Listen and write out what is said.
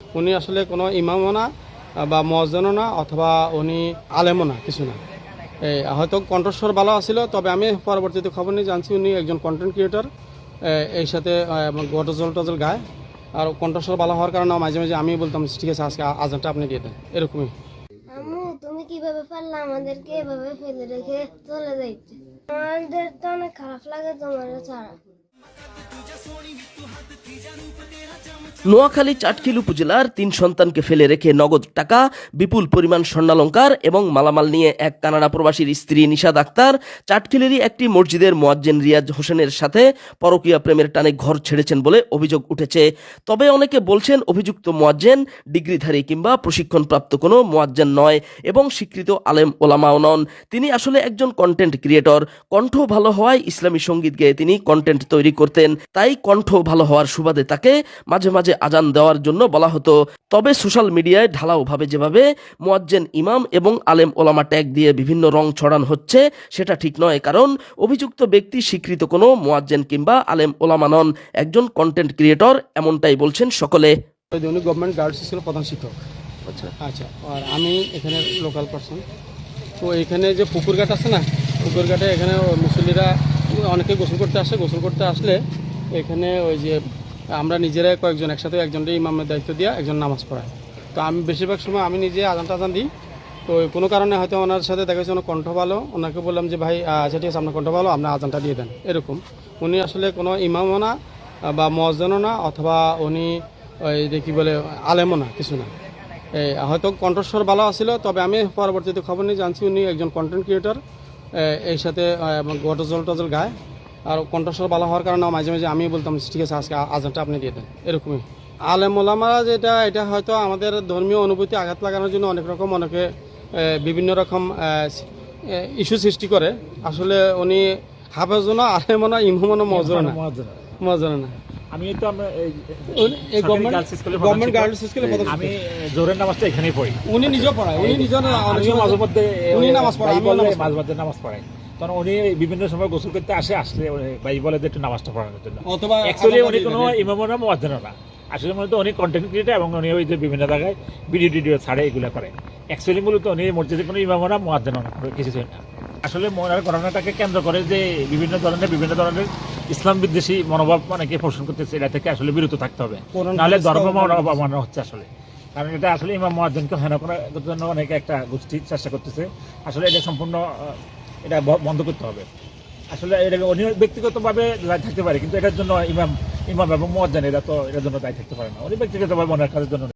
উনি আসলে কোনো ইমামও না বা মুয়াজ্জিনও না অথবা উনি আলেমও না, কিছু না। হয়তো কণ্ঠস্বর ভালো আছিল, তবে আমি পরবর্তীতে খবর নিয়ে জানছি উনি একজন কন্টেন্ট ক্রিয়েটর। এই সাথে গজল টজল গায়, আর কণ্ঠস্বর ভালো হওয়ার কারণে মাঝে মাঝে আমি বলতাম ঠিক আছে আজকে আজানটা আপনি দিয়ে দেন, এরকমই। আম্মু, তুমি কিভাবে পারলে আমাদেরকে এভাবে ফেলে রেখে চলে যাইতে? আমাদের তো অনেক খারাপ লাগে তোমার ছাড়া। নোয়াখালী চাটখিল উপজেলার 3 সন্তানকে ফেলে রেখে নগদ টাকা, বিপুল পরিমাণ স্বর্ণালংকার এবং মালামাল নিয়ে এক কানাডা প্রবাসীর স্ত্রী নিশাদ আক্তার চাটখিলেরই একটি মসজিদের মুয়াজ্জিন রিয়াজ হোসেনের সাথে পরকীয়া প্রেমের টানে ঘর ছেড়েছেন বলে অভিযোগ উঠেছে। তবে অনেকে বলছেন অভিযুক্ত মুয়াজ্জিন ডিগ্রিধারী কিংবা প্রশিক্ষণপ্রাপ্ত কোনো মুয়াজ্জিন নয় এবং স্বীকৃত আলেম ওলামাও নন। তিনি আসলে একজন কন্টেন্ট ক্রিয়েটর। কণ্ঠ ভালো হওয়ায় ইসলামী সঙ্গীত গেয়ে তিনি কন্টেন্ট তৈরি করতেন, তাই কণ্ঠ ভালো হওয়ার সুবাদে তাকে মাঝে মাঝে আজান দেওয়ার জন্য বলা হতো। তবে সোশ্যাল মিডিয়ায় ঢালাওভাবে যেভাবে মুয়াজ্জিন ইমাম এবং আলেম ওলামা ট্যাগ দিয়ে বিভিন্ন রং ছড়ানো হচ্ছে সেটা ঠিক নয়, কারণ অভিযুক্ত ব্যক্তি স্বীকৃত কোনো মুয়াজ্জিন কিংবা আলেম ওলামা নন, একজন কন্টেন্ট ক্রিয়েটর, এমনটাই বলছেন সকলে। উনি গভর্নমেন্ট গার্লস স্কুলের প্রধান শিক্ষক। আচ্ছা, আর আমি এখানে লোকাল পার্সন। তো এখানে যে পুকুরঘাট আছে না, পুকুরঘাটে এখানে মুসল্লিরা অনেকে গোসল করতে আসে। গোসল করতে আসলে এখানে ওই যে আমরা নিজেরাই কয়েকজন একসাথে একজনকে ইমামের দায়িত্ব দিয়ে একজন নামাজ পড়ায়। তো আমি বেশিরভাগ সময় আমি নিজে আজান দিই। তো কোনো কারণে হয়তো ওনার সাথে দেখা যাচ্ছে ওনার কণ্ঠ ভালো, ওনাকে বললাম যে ভাই আচ্ছা ঠিক আছে আপনার কণ্ঠ ভালো, আপনার আজানটা দিয়ে দেন, এরকম। উনি আসলে কোনো ইমামও না বা মুয়াজ্জিনও না অথবা উনি ওই যে কী বলে আলেমও না, কিছু না। হয়তো কণ্ঠস্বর ভালো আছিল, তবে আমি পরবর্তীতে খবর নিয়ে জানছি উনি একজন কন্টেন্ট ক্রিয়েটর। এই সাথে গজল টজল গায়, আর কণ্ঠস্বর ভালো হওয়ার কারণে মাঝে মাঝে আমি বলতাম ঠিক আছে আজকে আজানটা আপনি দিয়ে দেন, এরকমই। আলেম ওলামারা এটা হয়তো আমাদের ধর্মীয় অনুভূতি আঘাত লাগানোর জন্য অনেক রকম অনেকে বিভিন্ন রকম ইস্যু সৃষ্টি করে। আসলে উনি হাফেজও না, আলেমও না, ইমামও না, মুয়াজ্জিনও না। আমি তো গভর্নমেন্ট গার্লস স্কুলে আমি জোহরের নামাজটা এখানেই পড়ি। উনি নিজেও পড়ায়, উনি নিজেও মাঝে মধ্যে উনি নামাজ পড়ায়, মাঝে মধ্যে নামাজ পড়ায়। তখন উনি বিভিন্ন সময় গোসল করতে আসলে ভাই বলে যে একটু নামাজটা পড়ানোর জন্য। অ্যাকচুয়ালি উনি কোনো ইমামও না, মুয়াজ্জিনও না। আসলে মূলত উনি কন্টেন্ট ক্রিয়েটর এবং উনি ওই যে বিভিন্ন জায়গায় ভিডিও ছাড়ে, এগুলো করে। অ্যাকচুয়ালি মূলত উনি মসজিদে কোনো ইমামও না, মুয়াজ্জিনও না, কিছু না। আসলে ঘটনাটাকে কেন্দ্র করে যে বিভিন্ন ধরনের ইসলাম বিদ্বেষী মনোভাব অনেকে পোষণ করতেছে, এটা থেকে আসলে বিরত থাকতে হবে, নাহলে ধর্ম অবমাননা হচ্ছে আসলে। কারণ এটা আসলে ইমাম মুয়াজ্জিনকে হেন করার জন্য অনেকে একটা গোষ্ঠী চেষ্টা করতেছে। আসলে এটা সম্পূর্ণ এটা বন্ধ করতে হবে। আসলে এটা উনি ব্যক্তিগতভাবে দায়ী থাকতে পারে, কিন্তু এটার জন্য ইমাম এবং মুয়াজ্জিন এরা তো এটার জন্য দায়ী থাকতে পারে না। উনি ব্যক্তিগতভাবে মনের কাজের জন্য